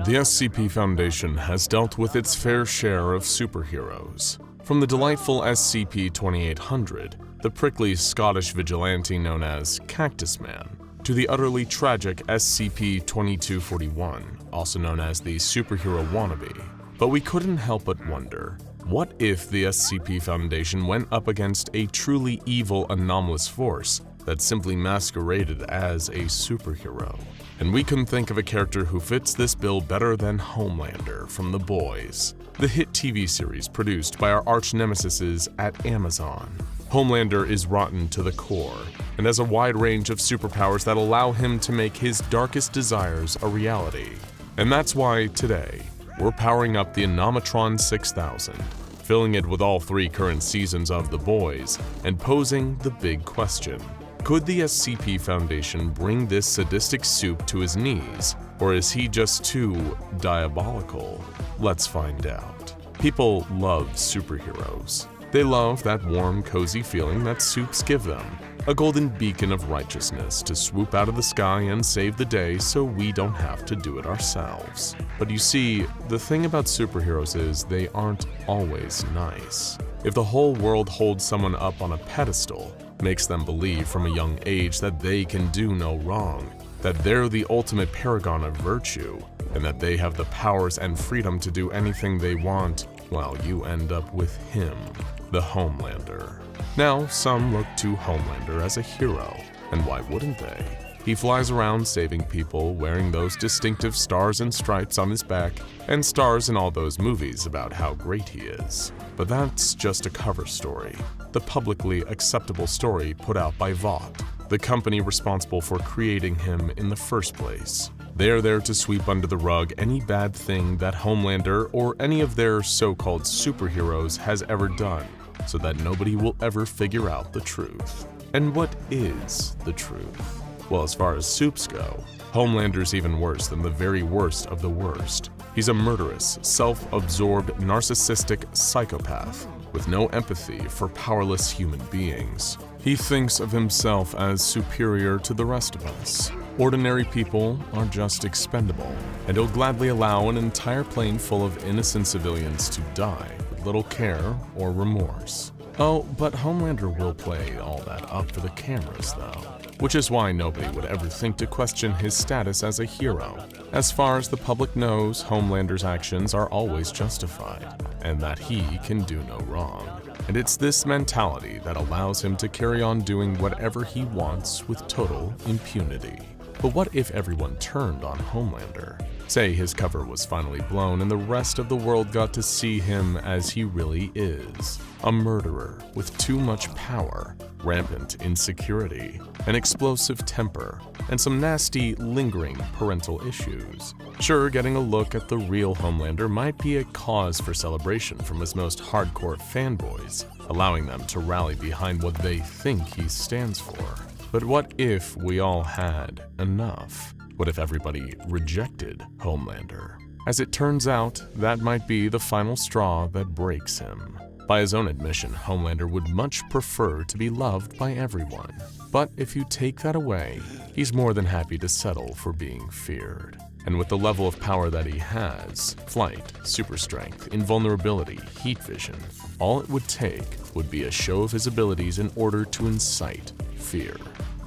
The SCP Foundation has dealt with its fair share of superheroes. From the delightful SCP-2800, the prickly Scottish vigilante known as Cactus Man, to the utterly tragic SCP-2241, also known as the superhero wannabe. But we couldn't help but wonder, what if the SCP Foundation went up against a truly evil anomalous force that simply masqueraded as a superhero? And we couldn't think of a character who fits this bill better than Homelander from The Boys, the hit TV series produced by our arch-nemesis at Amazon. Homelander is rotten to the core, and has a wide range of superpowers that allow him to make his darkest desires a reality. And that's why, today, we're powering up the Anomatron 6000, filling it with all 3 current seasons of The Boys, and posing the big question. Could the SCP Foundation bring this sadistic soup to his knees, or is he just too diabolical? Let's find out. People love superheroes. They love that warm, cozy feeling that soups give them, a golden beacon of righteousness to swoop out of the sky and save the day so we don't have to do it ourselves. But you see, the thing about superheroes is they aren't always nice. If the whole world holds someone up on a pedestal, makes them believe from a young age that they can do no wrong, that they're the ultimate paragon of virtue, and that they have the powers and freedom to do anything they want, well, you end up with him, the Homelander. Now, some look to Homelander as a hero, and why wouldn't they? He flies around saving people, wearing those distinctive stars and stripes on his back, and stars in all those movies about how great he is. But that's just a cover story, the publicly acceptable story put out by Vought, the company responsible for creating him in the first place. They're there to sweep under the rug any bad thing that Homelander or any of their so-called superheroes has ever done, so that nobody will ever figure out the truth. And what is the truth? Well, as far as soups go, Homelander's even worse than the very worst of the worst. He's a murderous, self-absorbed, narcissistic psychopath with no empathy for powerless human beings. He thinks of himself as superior to the rest of us. Ordinary people are just expendable, and he'll gladly allow an entire plane full of innocent civilians to die with little care or remorse. Oh, but Homelander will play all that up for the cameras, though. Which is why nobody would ever think to question his status as a hero. As far as the public knows, Homelander's actions are always justified, and that he can do no wrong. And it's this mentality that allows him to carry on doing whatever he wants with total impunity. But what if everyone turned on Homelander? Say his cover was finally blown and the rest of the world got to see him as he really is. A murderer with too much power, rampant insecurity, an explosive temper, and some nasty, lingering parental issues. Sure, getting a look at the real Homelander might be a cause for celebration from his most hardcore fanboys, allowing them to rally behind what they think he stands for. But what if we all had enough? What if everybody rejected Homelander? As it turns out, that might be the final straw that breaks him. By his own admission, Homelander would much prefer to be loved by everyone. But if you take that away, he's more than happy to settle for being feared. And with the level of power that he has, flight, super strength, invulnerability, heat vision, all it would take would be a show of his abilities in order to incite fear.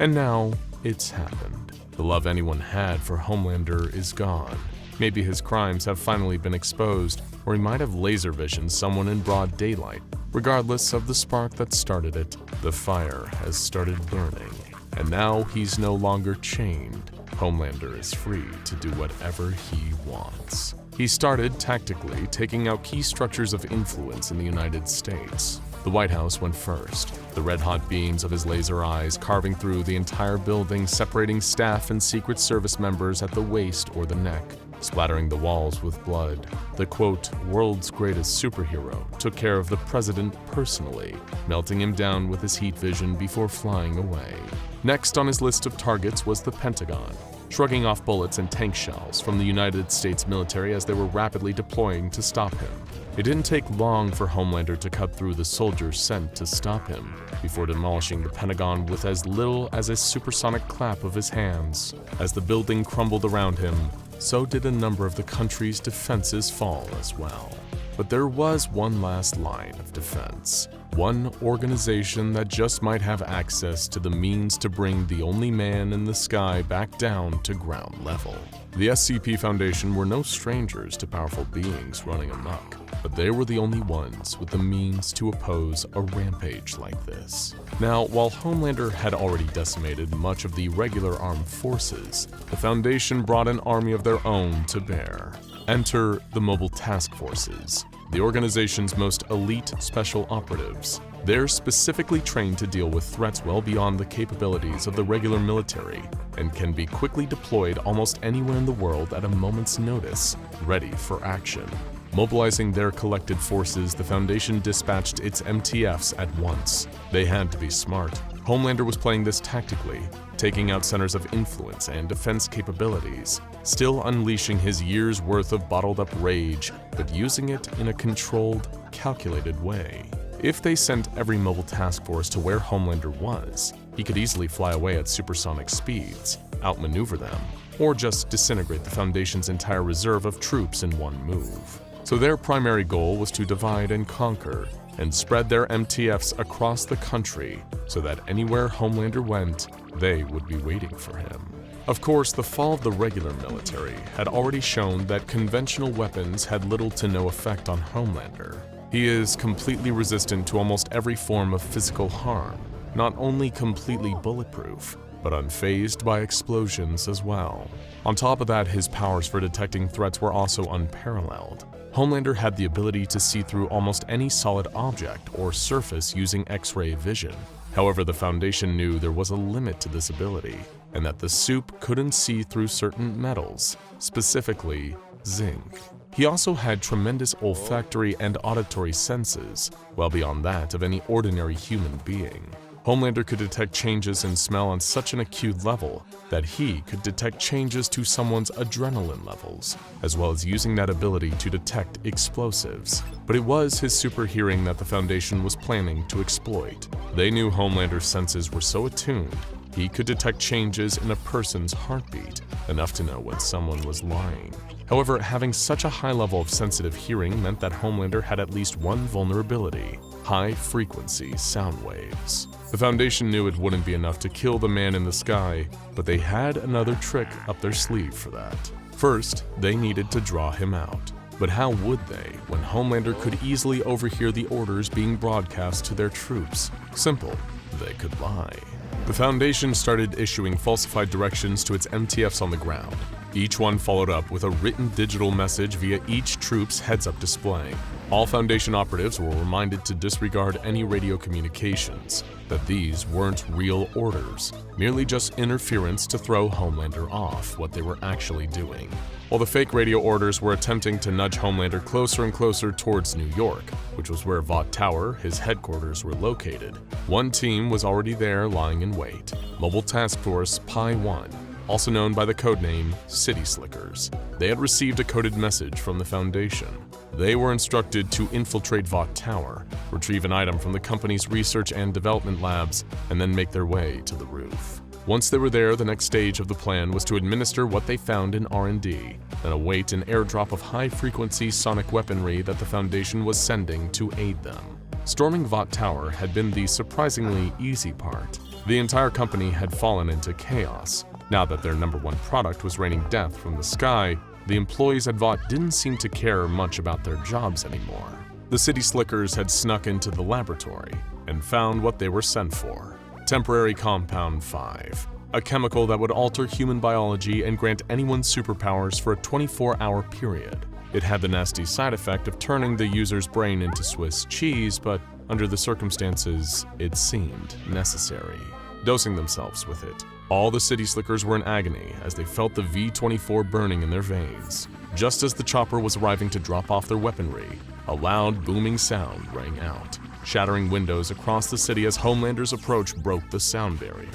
And now, it's happened. The love anyone had for Homelander is gone. Maybe his crimes have finally been exposed, or he might have laser visioned someone in broad daylight. Regardless of the spark that started it, the fire has started burning. And now he's no longer chained. Homelander is free to do whatever he wants. He started tactically taking out key structures of influence in the United States. The White House went first, the red-hot beams of his laser eyes carving through the entire building, separating staff and Secret Service members at the waist or the neck, splattering the walls with blood. The quote, world's greatest superhero took care of the president personally, melting him down with his heat vision before flying away. Next on his list of targets was the Pentagon, shrugging off bullets and tank shells from the United States military as they were rapidly deploying to stop him. It didn't take long for Homelander to cut through the soldiers sent to stop him, before demolishing the Pentagon with as little as a supersonic clap of his hands. As the building crumbled around him, so did a number of the country's defenses fall as well. But there was one last line of defense. One organization that just might have access to the means to bring the only man in the sky back down to ground level. The SCP Foundation were no strangers to powerful beings running amok, but they were the only ones with the means to oppose a rampage like this. Now, while Homelander had already decimated much of the regular armed forces, the Foundation brought an army of their own to bear. Enter the Mobile Task Forces, the organization's most elite special operatives. They're specifically trained to deal with threats well beyond the capabilities of the regular military and can be quickly deployed almost anywhere in the world at a moment's notice, ready for action. Mobilizing their collected forces, the Foundation dispatched its MTFs at once. They had to be smart. Homelander was playing this tactically, taking out centers of influence and defense capabilities, still unleashing his year's worth of bottled-up rage, but using it in a controlled, calculated way. If they sent every mobile task force to where Homelander was, he could easily fly away at supersonic speeds, outmaneuver them, or just disintegrate the Foundation's entire reserve of troops in one move. So their primary goal was to divide and conquer, and spread their MTFs across the country so that anywhere Homelander went, they would be waiting for him. Of course, the fall of the regular military had already shown that conventional weapons had little to no effect on Homelander. He is completely resistant to almost every form of physical harm, not only completely bulletproof, but unfazed by explosions as well. On top of that, his powers for detecting threats were also unparalleled. Homelander had the ability to see through almost any solid object or surface using X-ray vision. However, the Foundation knew there was a limit to this ability, and that the soup couldn't see through certain metals, specifically zinc. He also had tremendous olfactory and auditory senses, well beyond that of any ordinary human being. Homelander could detect changes in smell on such an acute level that he could detect changes to someone's adrenaline levels, as well as using that ability to detect explosives. But it was his super hearing that the Foundation was planning to exploit. They knew Homelander's senses were so attuned, he could detect changes in a person's heartbeat, enough to know when someone was lying. However, having such a high level of sensitive hearing meant that Homelander had at least one vulnerability: high-frequency sound waves. The Foundation knew it wouldn't be enough to kill the man in the sky, but they had another trick up their sleeve for that. First, they needed to draw him out. But how would they, when Homelander could easily overhear the orders being broadcast to their troops? Simple, they could lie. The Foundation started issuing falsified directions to its MTFs on the ground. Each one followed up with a written digital message via each troop's heads-up display. All Foundation operatives were reminded to disregard any radio communications, that these weren't real orders, merely just interference to throw Homelander off what they were actually doing. While the fake radio orders were attempting to nudge Homelander closer and closer towards New York, which was where Vought Tower, his headquarters, were located, one team was already there lying in wait: Mobile Task Force Pi 1, also known by the codename City Slickers. They had received a coded message from the Foundation. They were instructed to infiltrate Vought Tower, retrieve an item from the company's research and development labs, and then make their way to the roof. Once they were there, the next stage of the plan was to administer what they found in R&D, and await an airdrop of high-frequency sonic weaponry that the Foundation was sending to aid them. Storming Vought Tower had been the surprisingly easy part. The entire company had fallen into chaos. Now that their #1 product was raining death from the sky, the employees at Vought didn't seem to care much about their jobs anymore. The City Slickers had snuck into the laboratory and found what they were sent for: Temporary Compound 5, a chemical that would alter human biology and grant anyone superpowers for a 24-hour period. It had the nasty side effect of turning the user's brain into Swiss cheese, but under the circumstances, it seemed necessary. Dosing themselves with it, all the City Slickers were in agony as they felt the V-24 burning in their veins. Just as the chopper was arriving to drop off their weaponry, a loud, booming sound rang out, shattering windows across the city as Homelander's approach broke the sound barrier.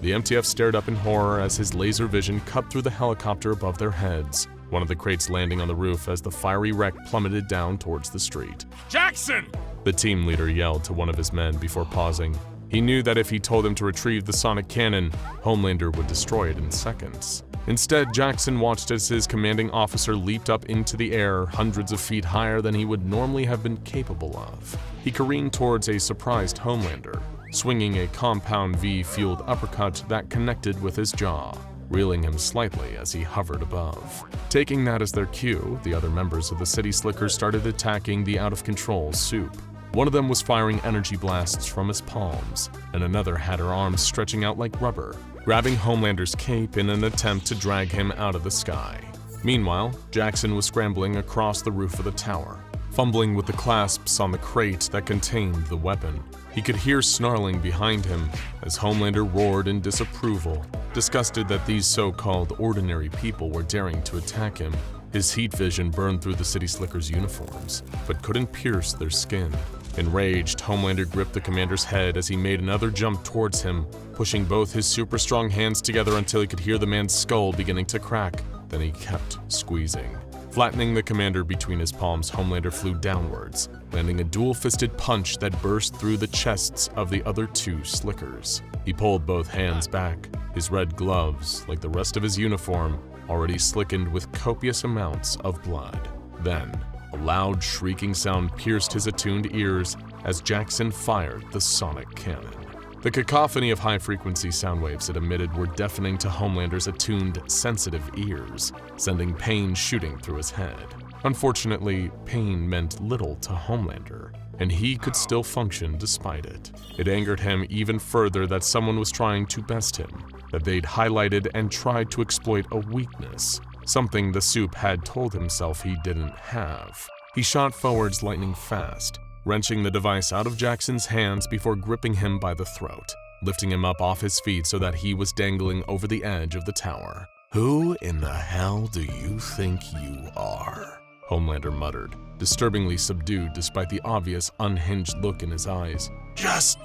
The MTF stared up in horror as his laser vision cut through the helicopter above their heads, one of the crates landing on the roof as the fiery wreck plummeted down towards the street. "Jackson!" the team leader yelled to one of his men before pausing. He knew that if he told him to retrieve the sonic cannon, Homelander would destroy it in seconds. Instead, Jackson watched as his commanding officer leaped up into the air hundreds of feet higher than he would normally have been capable of. He careened towards a surprised Homelander, swinging a compound V-fueled uppercut that connected with his jaw, reeling him slightly as he hovered above. Taking that as their cue, the other members of the City Slickers started attacking the out-of-control Soup. One of them was firing energy blasts from his palms, and another had her arms stretching out like rubber, grabbing Homelander's cape in an attempt to drag him out of the sky. Meanwhile, Jackson was scrambling across the roof of the tower, fumbling with the clasps on the crate that contained the weapon. He could hear snarling behind him as Homelander roared in disapproval, disgusted that these so-called ordinary people were daring to attack him. His heat vision burned through the City Slickers' uniforms, but couldn't pierce their skin. Enraged, Homelander gripped the commander's head as he made another jump towards him, pushing both his super-strong hands together until he could hear the man's skull beginning to crack. Then he kept squeezing. Flattening the commander between his palms, Homelander flew downwards, landing a dual-fisted punch that burst through the chests of the other two Slickers. He pulled both hands back, his red gloves, like the rest of his uniform, already slickened with copious amounts of blood. Then, a loud shrieking sound pierced his attuned ears as Jackson fired the sonic cannon. The cacophony of high-frequency sound waves it emitted were deafening to Homelander's attuned, sensitive ears, sending pain shooting through his head. Unfortunately, pain meant little to Homelander, and he could still function despite it. It angered him even further that someone was trying to best him, that they'd highlighted and tried to exploit a weakness, something the Soup had told himself he didn't have. He shot forwards lightning fast, wrenching the device out of Jackson's hands before gripping him by the throat, lifting him up off his feet so that he was dangling over the edge of the tower. "Who in the hell do you think you are?" Homelander muttered, disturbingly subdued despite the obvious unhinged look in his eyes. "Just..."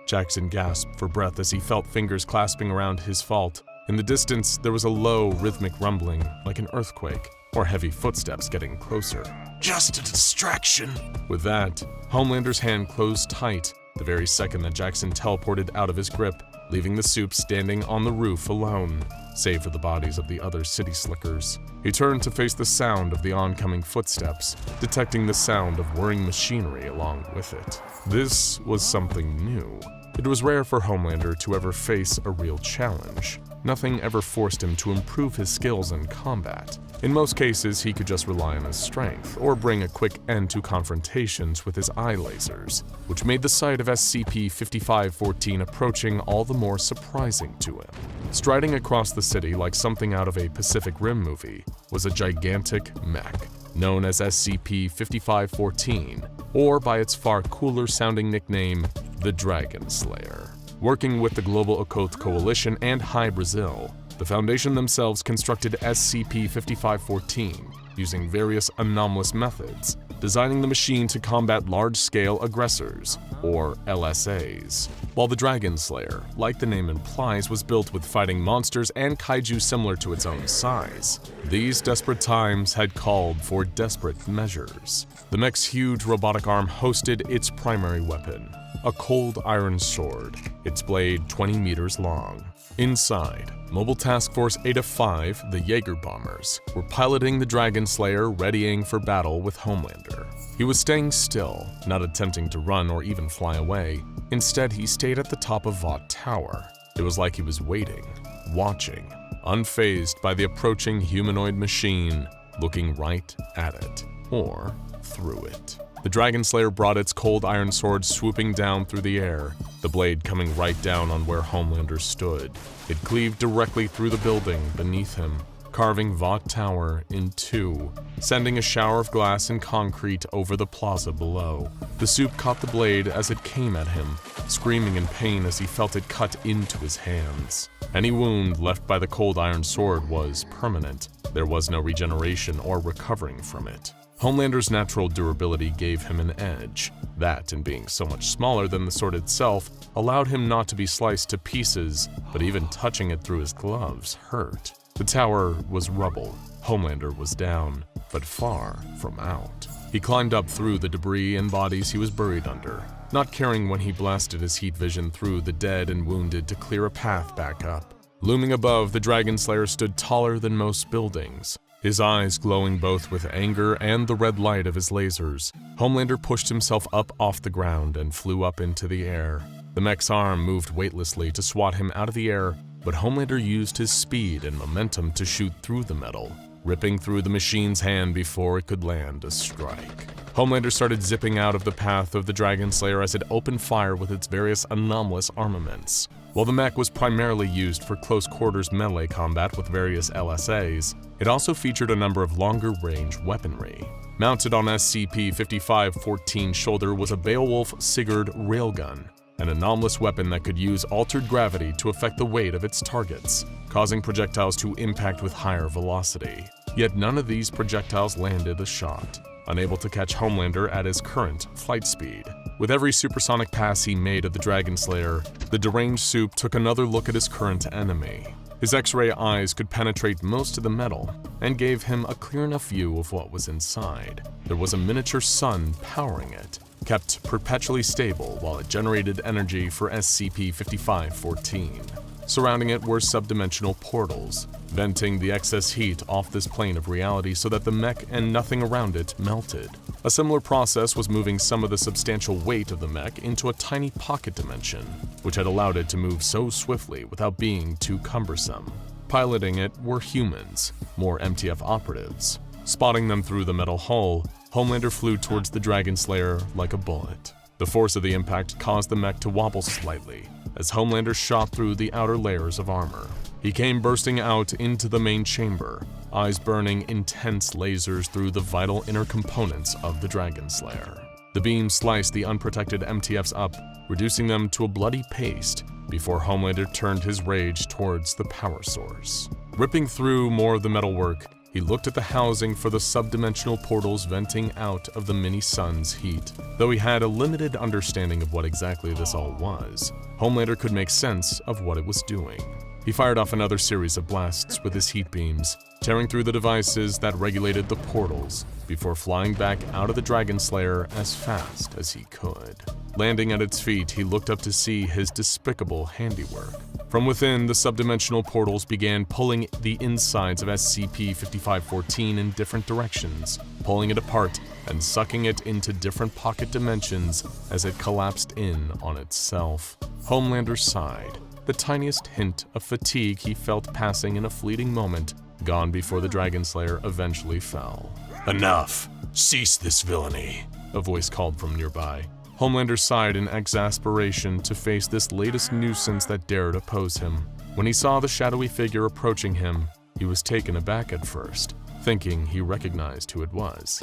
Jackson gasped for breath as he felt fingers clasping around his fault. In the distance, there was a low, rhythmic rumbling, like an earthquake, or heavy footsteps getting closer. "Just a distraction." With that, Homelander's hand closed tight the very second that Jackson teleported out of his grip, leaving the Soup standing on the roof alone, save for the bodies of the other City Slickers. He turned to face the sound of the oncoming footsteps, detecting the sound of whirring machinery along with it. This was something new. It was rare for Homelander to ever face a real challenge. Nothing ever forced him to improve his skills in combat. In most cases, he could just rely on his strength, or bring a quick end to confrontations with his eye lasers, which made the sight of SCP-5514 approaching all the more surprising to him. Striding across the city like something out of a Pacific Rim movie was a gigantic mech, known as SCP-5514, or by its far cooler-sounding nickname, the Dragon Slayer. Working with the Global Occult Coalition and High Brazil, the Foundation themselves constructed SCP-5514 using various anomalous methods, designing the machine to combat large-scale aggressors, or LSAs. While the Dragon Slayer, like the name implies, was built with fighting monsters and kaiju similar to its own size, these desperate times had called for desperate measures. The mech's huge robotic arm hosted its primary weapon, a cold iron sword, its blade 20 meters long. Inside, Mobile Task Force Eta-5, the Jaeger bombers, were piloting the Dragon Slayer, readying for battle with Homelander. He was staying still, not attempting to run or even fly away. Instead, he stayed at the top of Vought Tower. It was like he was waiting, watching, unfazed by the approaching humanoid machine, looking right at it, or through it. The Dragon Slayer brought its cold iron sword swooping down through the air, the blade coming right down on where Homelander stood. It cleaved directly through the building beneath him, carving Vought Tower in two, sending a shower of glass and concrete over the plaza below. The Soup caught the blade as it came at him, screaming in pain as he felt it cut into his hands. Any wound left by the cold iron sword was permanent. There was no regeneration or recovering from it. Homelander's natural durability gave him an edge. That, and being so much smaller than the sword itself, allowed him not to be sliced to pieces, but even touching it through his gloves hurt. The tower was rubble. Homelander was down, but far from out. He climbed up through the debris and bodies he was buried under, not caring when he blasted his heat vision through the dead and wounded to clear a path back up. Looming above, the Dragon Slayer stood taller than most buildings, his eyes glowing both with anger and the red light of his lasers. Homelander pushed himself up off the ground and flew up into the air. The mech's arm moved weightlessly to swat him out of the air, but Homelander used his speed and momentum to shoot through the metal, ripping through the machine's hand before it could land a strike. Homelander started zipping out of the path of the Dragon Slayer as it opened fire with its various anomalous armaments. While the mech was primarily used for close-quarters melee combat with various LSAs, it also featured a number of longer-range weaponry. Mounted on SCP-5514's shoulder was a Beowulf Sigurd railgun, an anomalous weapon that could use altered gravity to affect the weight of its targets, causing projectiles to impact with higher velocity. Yet none of these projectiles landed a shot, unable to catch Homelander at his current flight speed. With every supersonic pass he made of the Dragon Slayer, the deranged Soup took another look at his current enemy. His X-ray eyes could penetrate most of the metal and gave him a clear enough view of what was inside. There was a miniature sun powering it, kept perpetually stable while it generated energy for SCP-5514. Surrounding it were subdimensional portals, venting the excess heat off this plane of reality so that the mech and nothing around it melted. A similar process was moving some of the substantial weight of the mech into a tiny pocket dimension, which had allowed it to move so swiftly without being too cumbersome. Piloting it were humans, more MTF operatives. Spotting them through the metal hull, Homelander flew towards the Dragon Slayer like a bullet. The force of the impact caused the mech to wobble slightly as Homelander shot through the outer layers of armor. He came bursting out into the main chamber, eyes burning intense lasers through the vital inner components of the Dragon Slayer. The beam sliced the unprotected MTFs up, reducing them to a bloody paste before Homelander turned his rage towards the power source. Ripping through more of the metalwork, he looked at the housing for the subdimensional portals venting out of the mini-sun's heat. Though he had a limited understanding of what exactly this all was, Homelander could make sense of what it was doing. He fired off another series of blasts with his heat beams, tearing through the devices that regulated the portals before flying back out of the Dragon Slayer as fast as he could. Landing at its feet, he looked up to see his despicable handiwork. From within, the subdimensional portals began pulling the insides of SCP-5514 in different directions, pulling it apart and sucking it into different pocket dimensions as it collapsed in on itself. Homelander sighed, the tiniest hint of fatigue he felt passing in a fleeting moment, gone before the Dragon Slayer eventually fell. "Enough! Cease this villainy!" a voice called from nearby. Homelander sighed in exasperation to face this latest nuisance that dared oppose him. When he saw the shadowy figure approaching him, he was taken aback at first, thinking he recognized who it was.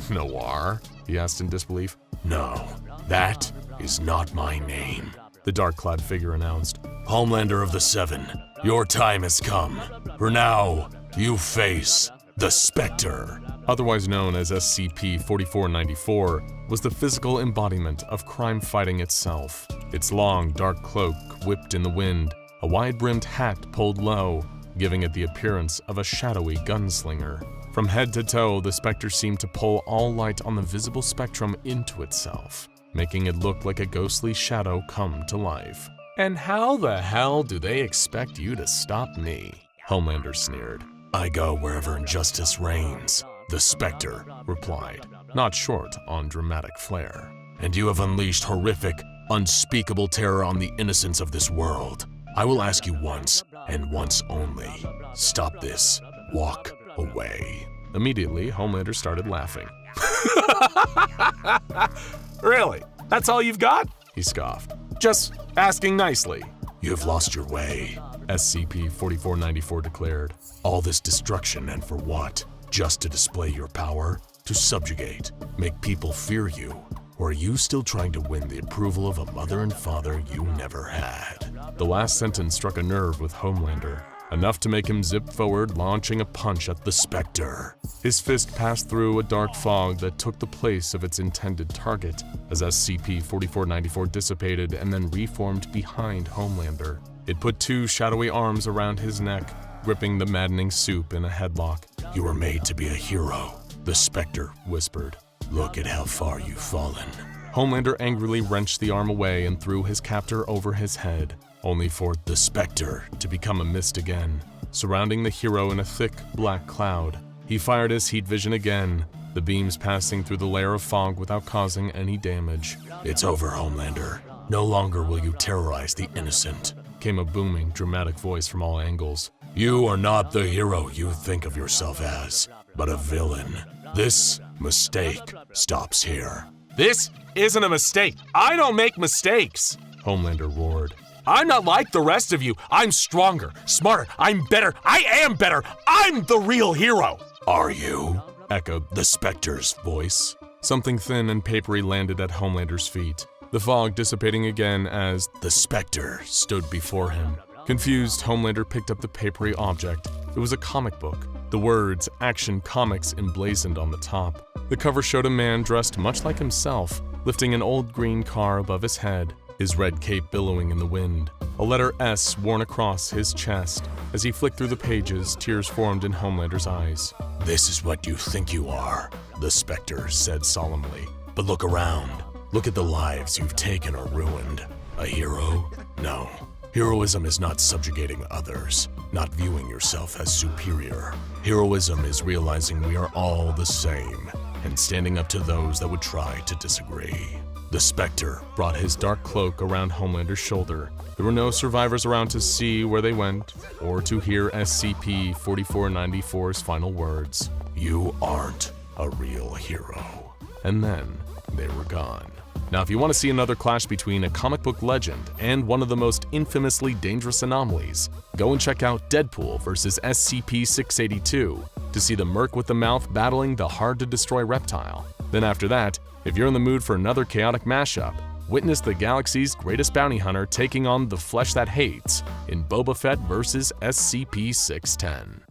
"Noir?" he asked in disbelief. "No, that is not my name," the dark-clad figure announced. "Homelander of the Seven, your time has come. For now, you face the Spectre." Otherwise known as SCP-4494, was the physical embodiment of crime fighting itself. Its long, dark cloak whipped in the wind, a wide-brimmed hat pulled low, giving it the appearance of a shadowy gunslinger. From head to toe, the Spectre seemed to pull all light on the visible spectrum into itself, making it look like a ghostly shadow come to life. "And how the hell do they expect you to stop me?" Homelander sneered. "I go wherever injustice reigns," the Spectre replied, not short on dramatic flair. "And you have unleashed horrific, unspeakable terror on the innocents of this world. I will ask you once, and once only. Stop this. Walk away." Immediately, Homelander started laughing. "Really? That's all you've got?" he scoffed. "Just asking nicely." "You've lost your way," SCP-4494 declared. "All this destruction, and for what? Just to display your power? To subjugate? Make people fear you? Or are you still trying to win the approval of a mother and father you never had?" The last sentence struck a nerve with Homelander, enough to make him zip forward, launching a punch at the Spectre. His fist passed through a dark fog that took the place of its intended target as SCP-4494 dissipated and then reformed behind Homelander. It put two shadowy arms around his neck, gripping the maddening Soup in a headlock. "You were made to be a hero," the Spectre whispered. "Look at how far you've fallen." Homelander angrily wrenched the arm away and threw his captor over his head, only for the Spectre to become a mist again, surrounding the hero in a thick, black cloud. He fired his heat vision again, the beams passing through the layer of fog without causing any damage. "It's over, Homelander. No longer will you terrorize the innocent," came a booming, dramatic voice from all angles. "You are not the hero you think of yourself as, but a villain. This mistake stops here." "This isn't a mistake. I don't make mistakes," Homelander roared. "I'm not like the rest of you. I'm stronger, smarter, I'm better. I am better. I'm the real hero." "Are you?" echoed the Spectre's voice. Something thin and papery landed at Homelander's feet, the fog dissipating again as the Spectre stood before him. Confused, Homelander picked up the papery object. It was a comic book, the words Action Comics emblazoned on the top. The cover showed a man dressed much like himself, lifting an old green car above his head, his red cape billowing in the wind. A letter S worn across his chest. As he flicked through the pages, tears formed in Homelander's eyes. "This is what you think you are," the Spectre said solemnly. "But look around. Look at the lives you've taken or ruined. A hero? No. Heroism is not subjugating others, not viewing yourself as superior. Heroism is realizing we are all the same and standing up to those that would try to disagree." The Spectre brought his dark cloak around Homelander's shoulder. There were no survivors around to see where they went or to hear SCP-4494's final words. "You aren't a real hero." And then they were gone. Now, if you want to see another clash between a comic book legend and one of the most infamously dangerous anomalies, go and check out Deadpool vs. SCP-682 to see the Merc with the Mouth battling the hard-to-destroy reptile. Then after that, if you're in the mood for another chaotic mashup, witness the galaxy's greatest bounty hunter taking on the flesh that hates in Boba Fett vs. SCP-610.